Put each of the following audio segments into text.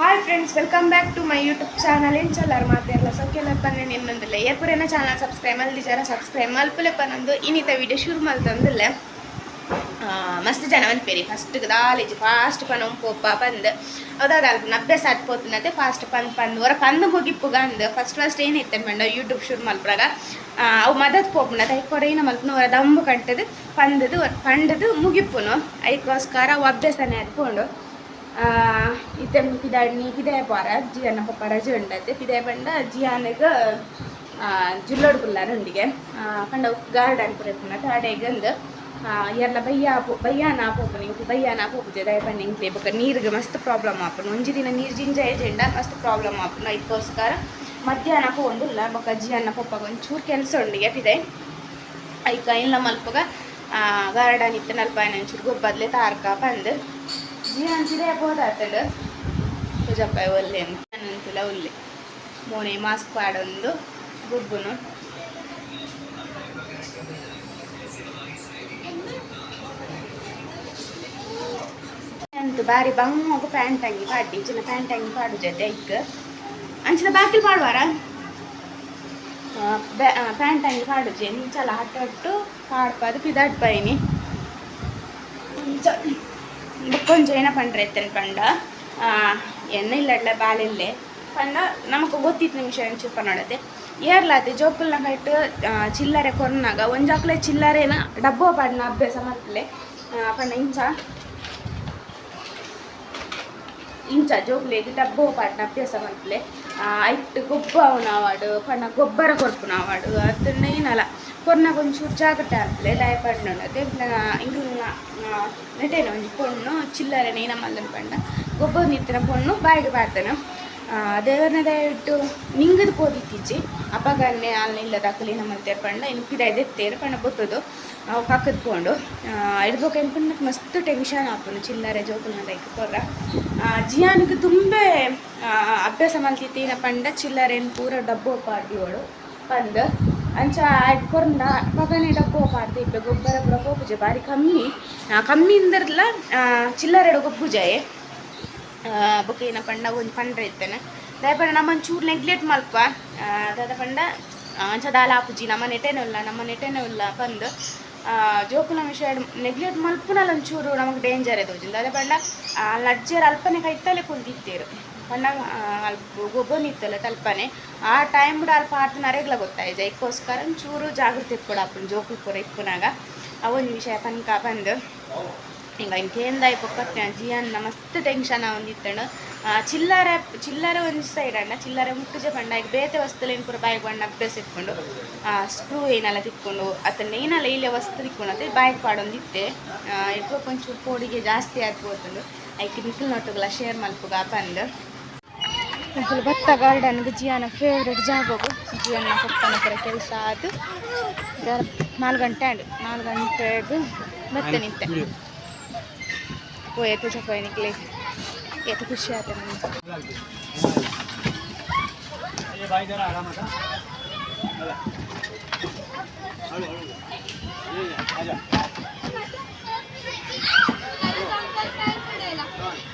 Hi friends, welcome back to my YouTube channel. ಏನು ಚಲ್ಲಾರು ಮಾತೆಲ್ಲ ಸೊಕ್ಕೆಲ್ಲಪ್ಪನೇ ನಿನ್ನೊಂದಿಲ್ಲ ಏಪುರೇನ ಚಾನಲ್ ಸಬ್ಸ್ಕ್ರೈಬ್ ಮಲ್ದಿಜಾರ ಸಬ್ಸ್ಕ್ರೈಬ್ ಮಲ್ಪುಲೆಪ್ಪನೊಂದು ಇನ್ನಿತ ವಿಡಿಯೋ ಶುರು ಮಲ್ತಂದಿಲ್ಲ. ಮಸ್ತ್ ಜನ ಬಂದ್ಪೇರಿ ಫಸ್ಟ್ ದಾಲೇಜ್ ಫಾಸ್ಟ್ ಪನ ಪೋಪ ಬಂದು ಅದಾದ ಅಲ್ಪ ಅಭ್ಯಾಸ ಆತ್ಪೋತನತ್ತೆ ಫಾಸ್ಟ್ ಪಂದು ಹೊರ ಪಂದು ಮುಗಿಪ್ಪುಗ ಅಂದು ಫಸ್ಟ್ ಏನೈತೆ ಮಂಡ ಯೂಟ್ಯೂಬ್ ಶುರು ಮಲ್ಪರಾಗ ಅವು ಮದತ್ ಪೋಪುನ ಐಕೊಡ ಏನ ಮಲ್ಪನ ಹೊರ ದಂಬು ಕಟ್ಟದು ಪಂಡದು ಮುಗಿಪ್ಪುನು ಅದಕ್ಕೋಸ್ಕರ ಅವು ಅಭ್ಯಾಸನೇ ಆದ್ಕೊಂಡು ಇತ್ತೆ ಪಿದಾಡ್ನಿ ಪಿದಾಯ ಪಾರ ಜಿಯನ್ನ ಪಪ್ಪ ರಜೆ ಉಂಡತ್ತೆ ಪಿದಾಯ ಬಂಡ ಜಿಯಾನಗ ಜುಲ್ಲೊಡ್ಗುಲ್ಲಾರ ಉಂಡಿಗೆ ಪಂಡ ಗಾರ್ಡನ್ ಪುರಪ್ಪುನತ್ತೆ ಅಡೆಗಂದು ಎಲ್ಲ ಬಯ್ಯಾನ ಪೋಪು ನಿಂಗೆ ಬಯ್ಯಾನ ಪೋಪುಜೆ ದಯ ಪಂಡ ಇಂಕ್ಲೆ ಬೊಕ್ಕ ನೀರಿಗೆ ಮಸ್ತ್ ಪ್ರಾಬ್ಲಮ್ ಆಪುನು ಒಂಜಿ ದಿನ ನೀರು ಜಿಂಜಾಯ ಜೆಂಡ ಮಸ್ತ್ ಪ್ರಾಬ್ಲಮ್ ಆಪುನು ಅದಕ್ಕೋಸ್ಕರ ಮಧ್ಯಾಹ್ನ ಪೋಂದಿಲ್ಲ ಬೊಕ್ಕ ಜಿಯನ್ನ ಪಪ್ಪಗ ಒಂಚೂರು ಕೆಲಸ ಉಂಡಿಗೆ ಪಿದಾಯ ಐಕ ಇಲ್ಲ ಮಲ್ಪಗ ಗಾರ್ಡನ್ ಇತ್ತು ನಲ್ಪಾಯನ ಒಂಚೂರು ಗೊಬ್ಬದ್ಲೆ ತಾರ್ಕ ಪಂದು ಜಿಯಾನ್ಸಿದೆ ಹೋದಾತಡು ಪೂಜಪ್ಪಾಯ ಒಲ್ಲೆ ಅಂತಂತಿಲ್ಲ ಒಲ್ಲೆ ಮೋನೆ ಮಾಸ್ಕ್ ಪಾಡೊಂದು ಗುಬ್ಬುನು ಅಂತ ಬಾರಿ ಬಂಗ ಪ್ಯಾಂಟ್ ಅಂಗಿ ಪಾಡಿ ಚಿನ್ನ ಪ್ಯಾಂಟ್ ಅಂಗಿ ಪಾಡು ಜೊತೆ ಐಕ್ ಅಂಚಿನ ಬಾಕಿಲ್ ಪಾಡುವಾರ ಪ್ಯಾಂಟ್ ಅಂಗಿ ಪಾಡುಜೆ ನಿಂಚಲ ಹಟ್ಟೊಟ್ಟು ಪಾಡ್ಪಾದು ಪಿದಾಟ್ ಪೈನಿ ಕೊಂಚ ಏನ ಪಂಡ್ರೆ ಎತ್ತನ ಪಂಡ ಎಣ್ಣೆ ಇಲ್ಲಡ್ಲ ಬಾಲಿಲ್ಲೇ ಪಂಡ ನಮಕ್ ಗೊತ್ತಿತ್ತು ನಿಮಿಷ ಚುಪ್ಪ ನೋಡತ್ತೆ ಏರ್ಲಾತೆ ಜೋಕುಲ್ನ ಕಟ್ಟು ಚಿಲ್ಲರೆ ಕೊರ್ನಾಗ ಒಂಜಾಕ್ಲೆ ಚಿಲ್ಲರೆನ ಡಬ್ಬ ಪಾಡಿನ ಅಭ್ಯಾಸ ಮಾಡ್ತಲೆ ಪಂಡ ಇಂಚ ಜೋಕ್ಲೆಗ್ ಡಬ್ಬ ಪಾಡಿನ ಅಭ್ಯಾಸ ಮಾಡ್ತಲೆ ಐಟ್ ಗೊಬ್ಬ ಅವನಾವಾಡು ಪಂಡ ಗೊಬ್ಬರ ಕೊರ್ಪುನಾವಾಡು ಅದನ್ನ ಏನಲ್ಲ ಕೊರ್ನಾಗ ಒಂಚೂರು ಜಾಗ್ರತೆ ಆಗ್ತಲೆ ಡಯ ಪಡ್ನೊಡತ್ತೆ ಇಂದು ನೆಟೇನ ಒಂಜಿ ಪೊಣ್ಣು ಚಿಲ್ಲರೆನ ಏನ ಮಲ್ಲನ್ ಪಂಡ ಗೊಬ್ಬರ ನಿತ್ತಿನ ಪೊಣ್ಣು ಬಾಯಿಗೆ ಬಾರ್ತಾನೆ ದೇವರನ್ನ ದಯವಿಟ್ಟು ನಿಂಗದು ಪೋದಿತ್ತೀಚಿ ಅಪಗನ್ನೆ ಅಲ್ಲಿ ಇಲ್ಲದ ಅಕ್ಕಲಿ ನಮ್ಮಂತೆ ಪಂಡ ಇನ್ನು ಪಿದಾಯ್ದು ಎತ್ತೇರು ಪಂಡ ಬೊತ್ತದು ಅವು ಕಕ್ಕದ್ಕೊಂಡು ಹಿಡ್ಬೇಕು ಅನ್ಕೊಂಡು ಮಸ್ತ್ ಟೆನ್ಷನ್ ಆಪುನು ಚಿಲ್ಲರೆ ಜೋಕುಲ್ನ ದೈಕ್ ಕೊರ್ರ ಜಿಯಾನಿಗೆ ತುಂಬೆ ಅಭ್ಯಾಸ ಮಲ್ತಿತ್ತೀನ ಪಂಡ ಚಿಲ್ಲರೆನ ಪೂರ ಡಬ್ಬ ಪಾಡ್ದಿವಳು ಪಂದು ಅಂಚ ಕೊರ್ಂಡ ಪಗನೆ ಡಬ್ಬ ಪಾಡ್ದು ಇppe ಗೊಬ್ಬರ ಪೂರ ಪೋಪುಜೆ ಬಾರಿ ಕಮ್ಮಿ ಇಂದರ್ಲ ಚಿಲ್ಲರೆಡು ಗೊಬ್ಬುಜಾಯೆ ಬೊಕ್ಕ ಏನ ಪಂಡ ಒಂದು ಪಂಡ್ರೆ ಇತ್ತೇನೆ ದಯಪಂಡ ನಮ್ಮ ಚೂರು ನೆಗ್ಲೆಕ್ಟ್ ಮಲ್ಪ ದಾದ ಪಂಡ ಅಂಚ ದಾಲ ಆಪುಜಿ ನಮ್ಮ ನೆಟೆನೇ ಇಲ್ಲ ಬಂದು ಜೋಕುಲ ವಿಷಯ ನೆಗ್ಲೆಕ್ಟ್ ಮಲ್ಪುನಲ್ಲ ಒಂಚೂರು ನಮಗೆ ಡೇಂಜರ್ ಎದೋಜಿಂದ ಅದೇ ಪಂಡ ಲಜ್ಜೆರ್ ಅಲ್ಪನೆ ಕೈತಲೆ ಕುಂತಿತ್ತೇರು ಪಂಡ ಅಲ್ಪ ಗೊಬ್ಬನಿತ್ತಲ್ಲ ತಲ್ಪನೆ ಆ ಟೈಮ್ ಕೂಡ ಅಲ್ಪ ಆಡ್ತಾನೆ ಅರೆಗ್ಲ ಗೊತ್ತಾಯ್ತು ಅದಕ್ಕೋಸ್ಕರ ಒಂಚೂರು ಜಾಗೃತಿ ಇಟ್ಕೊಡ ಅಪ್ಪನ ಜೋಕುಲ್ ಪೂರ ಇಪ್ಪುನಾಗ ಅವೊಂದು ವಿಷಯ ಪನ್ಕ ಬಂದು ಹಿಂಗೆ ಇಂಕೇಂದ ಪೊಕ್ಕತ್ತೆ ಜಿಯನ್ನ ಮಸ್ತ್ ಟೆನ್ಷನ್ ಒಂದಿತ್ತಂಡು ಚಿಲ್ಲರೆ ಒಂದು ಸೈಡ್ ಅಣ್ಣ ಚಿಲ್ಲರೆ ಮುಟ್ಟುಜೆ ಪಂಡ ಈಗ ಬೇತೆ ವಸ್ತುಲೇನು ಪೂರ ಬಾಯಿಗೆ ಬಣ್ಣ ಅಭ್ಯಾಸ ಇಟ್ಕೊಂಡು ಸ್ಕ್ರೂ ಏನೆಲ್ಲ ತಿಕ್ಕೊಂಡು ಅದನ್ನ ಏನೆಲ್ಲ ಇಲ್ಲೇ ವಸ್ತು ತಿಕ್ಕೊಂಡು ಅದೇ ಬಾಯಿಗೆ ಪಾಡೊಂದಿತ್ತೆ ಇಟ್ಬೇಕು ಒಂಚೂರು ಪೋಡಿಗೆ ಜಾಸ್ತಿ ಆಗ್ಬೋದಂಡು ಐಕೆ ನಿಖಿಲ್ ನೋಟುಗಳ ಶೇರ್ ಮಲ್ಪುಗ ಬಂದು ಭತ್ತ ಗಾರ್ಡನ್ಗೆ ಜಿಯಾನ ಫೇವ್ರೆಟ್ ಜಾಗವು ಜಿಯನ್ನ ಪಪ್ಪನ ಪರ ಕೆಲಸ ಅದು 4 ಗಂಟೆಗೆ ಮತ್ತೆ ನಿಂತೆ ಏತು ಚಪಾಯಿನಿಕ್ಲೆ ಏತು ಖುಷಿ ಆಯ್ತು ನನಗೆ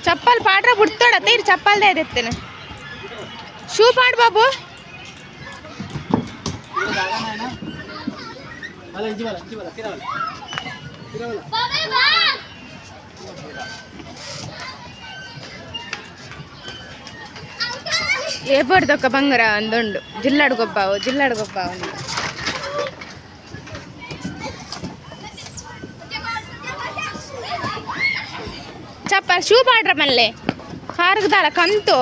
ಚಪ್ಪಲ್ ಪಾಡ್ರ ಬಿಡ್ತಾಡ ತೀರ್ ಚಪ್ಪಲ್ದೇ ಇರುತ್ತೇನೆ ಶೂ ಪಾಡ್ ಬಾಬು ಏಪಡ್ದೊಕ್ಕ ಬಂಗಾರ ಒಂದುಂಡು ಜಿಲ್ಲಾಡು ಗೊಬ್ಬ ಒಂದು ಚಪ್ಪಲ್ ಶೂ ಪಾಡ್ರ ಮಲ್ಲೆ ಹಾರ್ಗದಾಳ ಕಂತು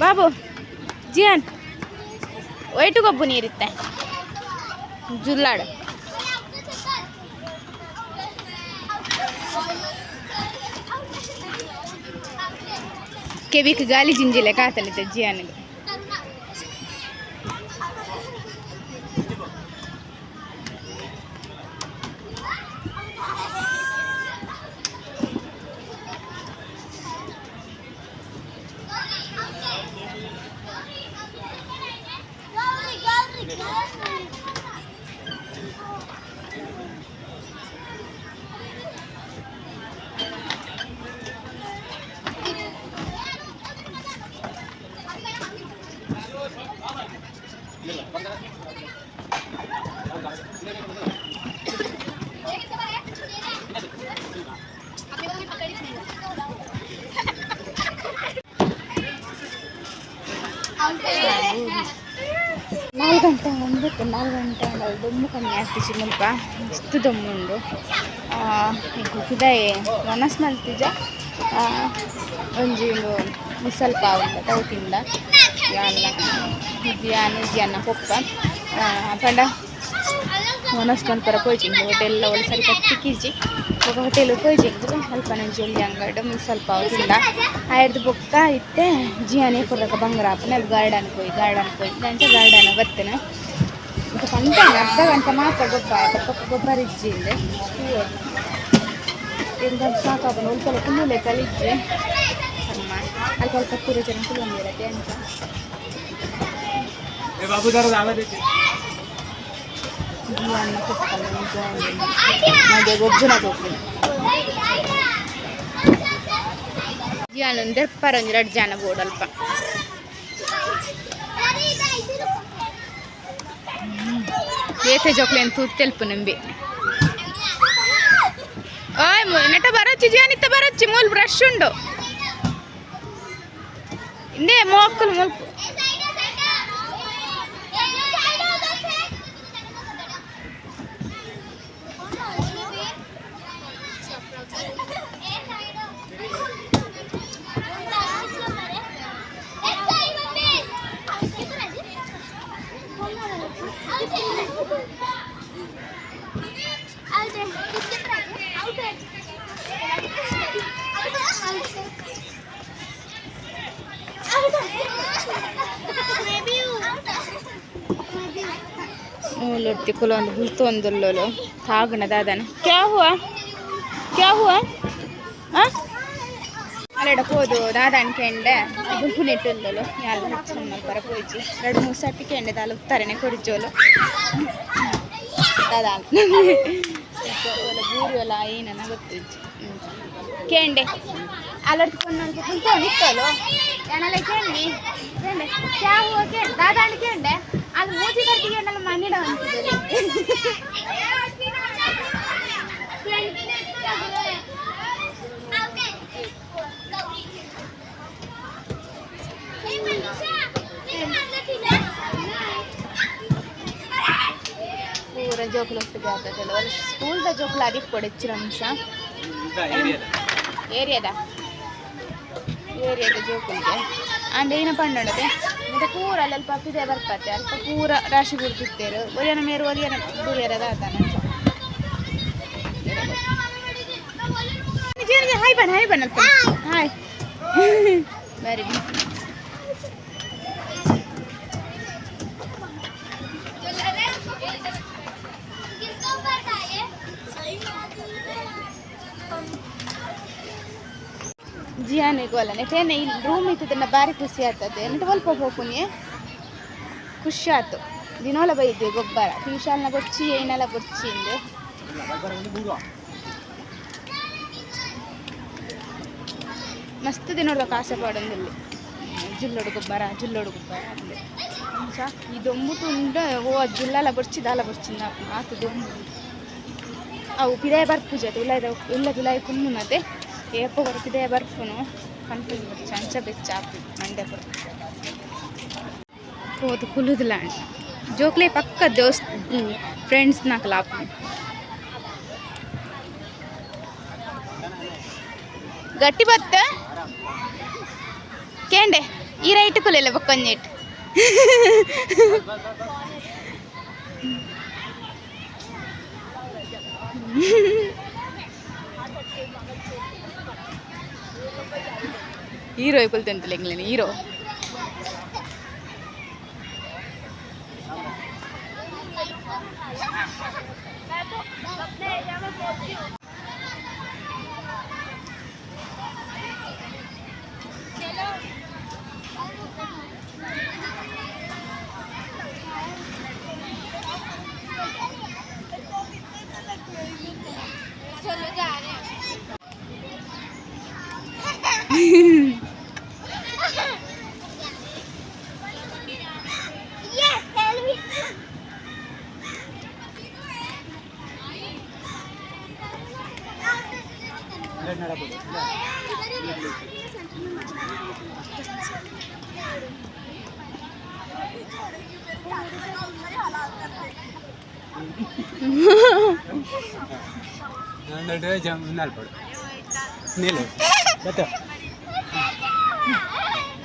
ಬಾಬು ಜಿಯಾನ್ ಒಯ್ಟು ಗೊಬ್ಬು ನೀರಿತ್ತೆ ಜುಲ್ಲಾಡು ಕೆವಿಕ್ ಗಾಲಿ ಜಿಂಜಿಲೆ ಕಾತಲಿದ್ದೆ ಜಿಯಾನಿಗೆ ಗೊತ್ತು 4 ಗಂಟೆ ದೊಮ್ಮು ಕಮ್ಮಿ ಆಗ್ತಿಸಿ ಮುಲ್ಪ ಮಸ್ತ್ ದೊಮ್ಮುಂಡು ಇದಾಯೆ ಮನಸ್ ಮಲ್ತಿಜ ಒಂಜಿ ಮಿಸಲ್ ಪಾವು ಉಂಡ ತೌತಿಂದ ಯಾನ ಇಜ್ಜಿಯನ್ನ ಪೊಪ್ಪ ಪಂಡ ಮನಸ್ ಮಲ್ಪರ ಪೋಯ್ಚಿಂದು ಹೋಟೆಲ್ ಒಳ್ಳೆ ಸರಿ ಕಟ್ಟಿಕ್ಕಿಜಿ ఒక ಹೋಟೆಲ್ ಪೋಯ್ಚಿಂದು ಅಲ್ಪ ನಂಜಿ ಒಳ್ಳೆ ಅಂಗಡಿ ಮಿಸಲ್ ಪಾವು ತಿಂದ ಆಯ್ದು ಬೊಕ್ಕ ಇತ್ತೆ ಜಿಯಾನೆ ಕೊಡ್ರಕ ಬಂಗಾರಪ್ಪನ ಅಲ್ಲಿ ಗಾರ್ಡನ್ ಪೋಯಿ ನಂಚ ಗಾರ್ಡನ್ ಬರ್ತೇನೆ ಮತ್ತು ಪಂಟೇನೆ ಅರ್ಧ ಗಂಟೆ ಮಾತ್ರ ಗೊಬ್ಬರ ಇಜ್ಜಿಂದೆ ಎಂತ ಸಾಕಾಪನ ಉಲ್ಪಲ ಕುಲ್ಲುಲೆ ಕಲಿಜ್ಜಿ ಅಮ್ಮ ಅಲ್ಲಿ ಸ್ವಲ್ಪ ಕೂರು ಜನ ಕುಲ್ಲೊಂದಿರತ್ತೆ ಅಂತ ಜಿಯಾನ ಕೊಡ್ತಾನೆ ನನಗೆ ಗೊಬ್ಬರ ಹೋಗ್ತೀನಿ ಜಿಯಾನೊಂದು ದೆಪ್ಪರೊಂದು 2 ಜನ ಬೋಡಲ್ಪ ಏತೆ ಜೋಕ್ಲೇನು ತೂತ್ ತೆಲ್ಪು ನಂಬಿ ಓಯ್ ನೆಟ ಬರೊಚ್ಚಿ ಜಿಯಾನಿತ್ತ ಬರೊಚ್ಚಿ ಮೂಲ್ ಬ್ರಷ್ ಉಂಡು ಇಂದೇ ಮೋಕ್ಕಲು ಮುಲ್ಪು लड़ती कुलो बुल्तोंदुल्लो तागन दादन क्या हुआ हाँ ಅಲ್ಲಡ ಹೋದು ದಾದಾನ್ ಕೆಂಡೆ ಗುಂಪು ನೆಟ್ಟುಲ್ಲಲು ಯಾಲ ಹಚ್ಚಮ್ಮ ಬರ ಪೋಯ್ಜಿ 2-3 ಸರ್ತಿ ಕೆಂಡೆ ದಾಲ ಉತ್ತರನೆ ಕೊಡಿಜೋಲು ದಾದಾನ್ ಓಲ ಬೂರಿ ಓಲ ಏನನ ಗೊತ್ತಿಜ್ಜಿ ಕೆಂಡೆ ಅಲ್ಲಡ್ ಕೊನ್ನೊಂದು ಕುಂತ ನಿತ್ತಲು ಏನಲ್ಲ ಕೆಂಡಿ क्या हुआ के ದಾದಾನ್ ಕೆಂಡೆ ಅದು ಮೂತಿ ಕಟ್ಟಿಗೆ ಏನಲ್ಲ ಮಣ್ಣಿಡ ಅಂತಿದೆ पूरा जोकल स्कूल जोकल अदी पड़िंस ಏರಿಯಾದ ಜೋಕುಲ್ಗೆ ಅಂಡ್ ಏನ ಪಂಡದೆ ಮತ್ತೆ ಪೂರ ಅಲ್ಲಲ್ಲಿ ಪಪ್ಪಿದೆ ಬರ್ಪತ್ತೆ ಅಲ್ಪ ಪೂರ ರಾಶಿ ಬಿಡ್ತಿತ್ತೇರು ಒಲಿಯನ ಮೇರು ಒಲಿಯನ ಗುರಿಯರದ ಆತಾನ ಹಾಯ್ ಬನ್ ಅಲ್ಪ ಹಾಯ್ ವೆರಿ ಜಿಯಾನೆ ಗೋಲನೆ ತೇನೆ ಇಲ್ಲಿ ರೂಮ್ ಇತ್ತದನ್ನ ಬಾರಿ ಖುಷಿ ಆಗ್ತದೆ ಎಂತ ಸ್ವಲ್ಪ ಹೋಗ್ತೀನಿ ಖುಷಿ ಆಯ್ತು ದಿನೋಲ ಬೈದ್ವಿ ಗೊಬ್ಬರ ಟ್ಯೂಷನ್ನ ಗೊಚ್ಚಿ ಏನೆಲ್ಲ ಗೊಚ್ಚಿ ಇಂದೆ ಮಸ್ತ್ ದಿನೋಲ ಕಾಸೆ ಪಾಡೊಂದಿಲ್ಲಿ ಜುಲ್ಲೋಡು ಗೊಬ್ಬರ ಅಂದೆ ಇದೊಂಬುಟ್ಟು ಉಂಡ ಓ ಜುಲ್ಲೆಲ್ಲ ಬೊರ್ಚಿದಾಲ ಬೊರ್ಚಿಂದ ಆತು ದೊಂಬು ಅವು ಪಿದಾಯ ಬರ್ಪುಜತೆ ಇಲ್ಲದಿಲ್ಲ ಕುಮ್ಮುನತೆ ಏಪ ಹೊರಕಿದೆ ಬರ್ಪುನು ಕಂಟಿನ್ಯೂ ಚಂಚ ಬೆಚ್ಚ ಆಪು ಮಂಡ್ಯ ಕೊರ ಹೋದು ಕುಲುದಿಲ್ಲ ಜೋಕ್ಲೆ ಪಕ್ಕ ದೋಸ್ತ್ ಫ್ರೆಂಡ್ಸ್ ನಾಕಲ್ಲ ಆಪು ಗಟ್ಟಿ ಬತ್ತ ಕೇಂಡೆ ಈ ರೈಟ್ ಕುಲೆಲ್ಲ ಬಕ್ಕೊಂಜೇಟ್ ಹೀರೋ ಕುಲ್ತಂತಲ್ಲ ಎಂಗ್ಲೇನೆ ಹೀರೋ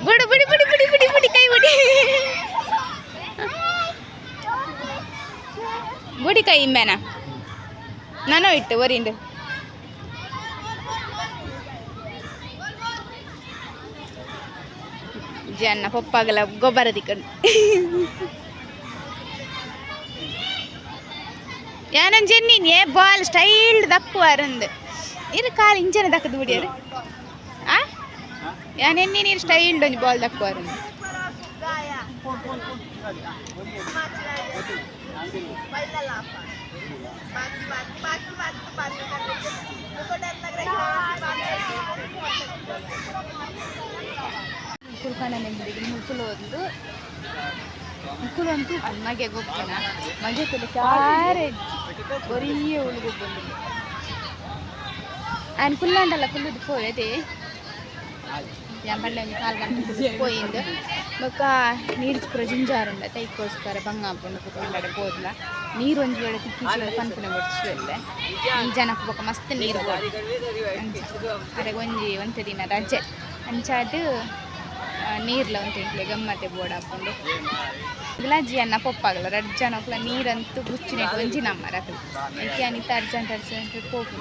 ಬುಡಿ ಬುಡಿ ಬುಡಿ ಬುಡಿ ಬುಡಿ ಬುಡಿ ಕೈ ಬುಡಿ ಬುಡಿ ಕೈ ಇಂಬೇನ ನಾನು ಇಟ್ಟು ಒರಿಂಡು ಜನ್ನ ಪಪ್ಪಾಗಲ ಗೊಬ್ಬರ ತಿಕ್ಕೊಂಡು ಯಾನನ್ ಜೆನ್ನಿನ್ ಏ ಬಾಲ್ ಸ್ಟೈಲ್ ದಕ್ಕುವಾರಂದು ಇರು ಕಾಲು ಇಂಚನೆ ದಕ್ಕದು ಬಿಡಿಯರು ಆ ಯಾನೆನ್ನಿ ನೀರು ಸ್ಟೈಲ್ಡ್ ಒಂದು ಬಾಲ್ ದಕ್ಕುವಾರಂದು ಕುಲ್ಕಣ್ಣನೆಂಬುದಿಗೆ ಮುಕ್ಕುಲು ಒಂದು ಮುಕ್ಕುಲು ಅಂತೂ ಅಮ್ಮಗೆ ಗೊಬ್ಬನ ಮಗೆ ತುಳು ಕ್ಯಾರೆ ಒರಿಯೇ ಉಳುಗೊಬ್ಬಂದು ఆయన కుల్లాండల కుళ్ళుది పోయేది ಎಂಬಳ್ಳೆ ಒಂದು 4 ಗಂಟೆ పోయింది ಬೊಕ್ಕ ನೀರು ಪ್ರಜಿಂಜಾರುಂಡ ತೈಕೋಸ್ಕರ ಬಂಗಾಪುಂಡು ಕುತ್ಕೊಂಡಾಡೆ ಹೋದ್ಲ ನೀರು ಒಂಜಿ ವೇಳೆ ತಿಕ್ಕಿಸಿ ಪನ್ಪುನ ಕೊಡ್ಸಿಲ್ಲ ಈ ಜನಕ್ಕೆ ಬೊಕ್ಕ ಮಸ್ತ್ ನೀರು ಅದೇ ಒಂಜಿ ಒಂತೆ ದಿನ ರಜೆ ಅಂಚಾದು ನೀರ್ಲ ಒಂತೆ ಇಂಟ್ಲೆ ಗಮ್ಮತ್ತೆ ಬೋರ್ಡ್ ಹಾಕೊಂಡು ಇಲ್ಲಜ್ಜಿ ಅನ್ನ ಪಪ್ಪಾಗಲ್ಲ 2 ಜನ ಒಕ್ಕಲ ನೀರಂತೂ ಗುಚ್ಚಿನಿಟ್ಟು ಒಂಜಿ ನಮ್ಮ ರಕಲು ಅದಕ್ಕೆ ಅನಿತ ಅರ್ಜೆಂಟ್ ಹೋಗು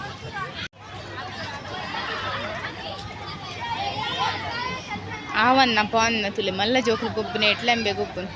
ಆವನ್ನ ಪಾನ್ನ ತುಲೆ ಮಲ್ಲ ಜೋಕುಲು ಗೊಬ್ಬನ ಎಟ್ಲೆಂಬೆ ಗೊಬ್ಬನು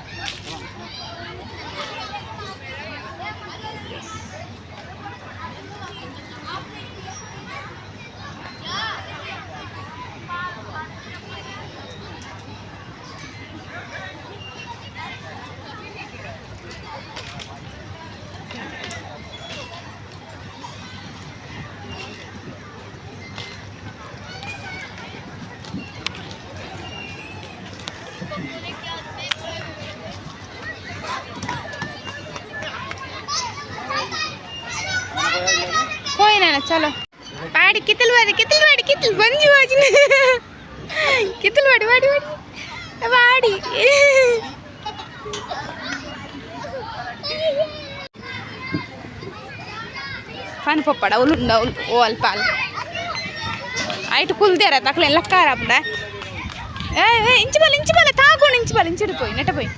कोई ना चलो पाड़ी कितल बंजी बाजी कितल वाड़ी वाड़ी वाड़ी पान पप्पड़ा उलुंडा ओल पाल आइट कुल देरा तकले लक्कार अपना इंच बाल ताको इंच बाल इंचड़ पोई नेट पोई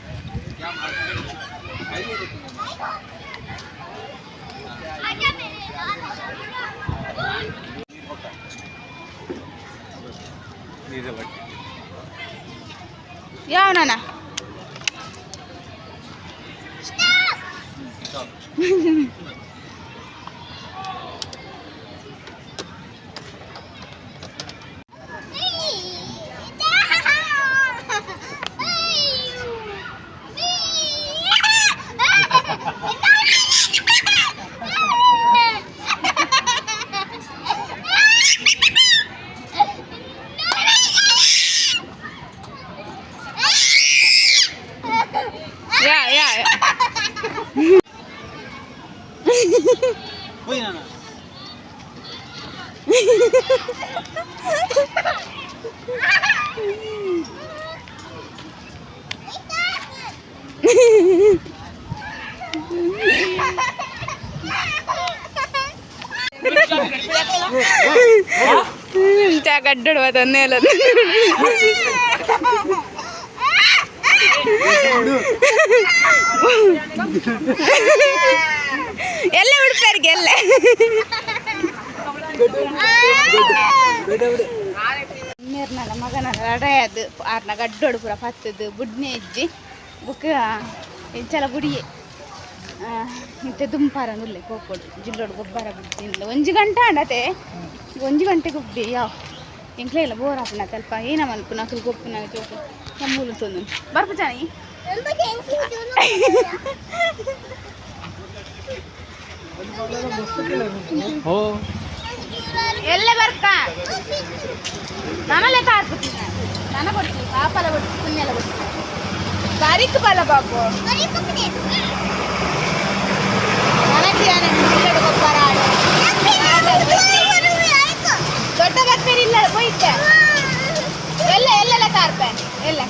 ಯಾವನನ ಗಡ್ಡಡು ಅದನ್ನೇ ಅಲ್ಲ ಎಲ್ಲ ಹುಡುಕರಿಗೆ ಎಲ್ಲ ನೀರ್ನಲ್ಲ ಮಗನ ರಡೆಯದು ಆರ್ನ ಗಡ್ಡೋಡು ಪೂರ ಪತ್ತದು ಬುಡ್ನೆ ಇಜ್ಜಿ ಬುಕ್ ಇಂಚಲ ಬುಡಿಯೆ ಇಂತ ದುಂಪಾರ ನುಲ್ಲೆ ಕೋಕೋಡು ಜಿಲ್ಲೋಡು ಗೊಬ್ಬರ ಬಿಡ್ತಿಲ್ಲ 1 ಗಂಟೆ ಅಂಡತೆ 1 ಗಂಟೆ ಗೊಬ್ಬಿ ಯಾವ ಎಂಕ್ಲೆ ಇಲ್ಲ ಬೋರ್ ಹಾಪನ ಸ್ವಲ್ಪ ಏನ ಮಲ್ಪು ನಕಲು ಗೊಪ್ಪು ಚೋಕು ನಮ್ಮೂಲು ತೊಂದು ಬರ್ಪ ಜಾನಿ ಎಲ್ಲ ಬರ್ಕ ನಮ್ಮಲ್ಲೇ ಕಾರ್ಪುತ್ತೀನಿ ನನ್ನ ಕೊಡ್ತೀನಿ ಪಾಪಲ ಕೊಡ್ತೀನಿ ಪುಣ್ಯಲ್ಲ ಕೊಡ್ತೀನಿ ಬಾರಿಕ್ ಪಾಲ ಬಾಬು ಗೊಬ್ಬರ ದೊಡ್ಡ ಬರ್ಪೇರಿ ಇಲ್ಲ ಹೋಯ್ತೆ ಎಲ್ಲ ಕಾರ್ಪೆ ಎಲ್ಲ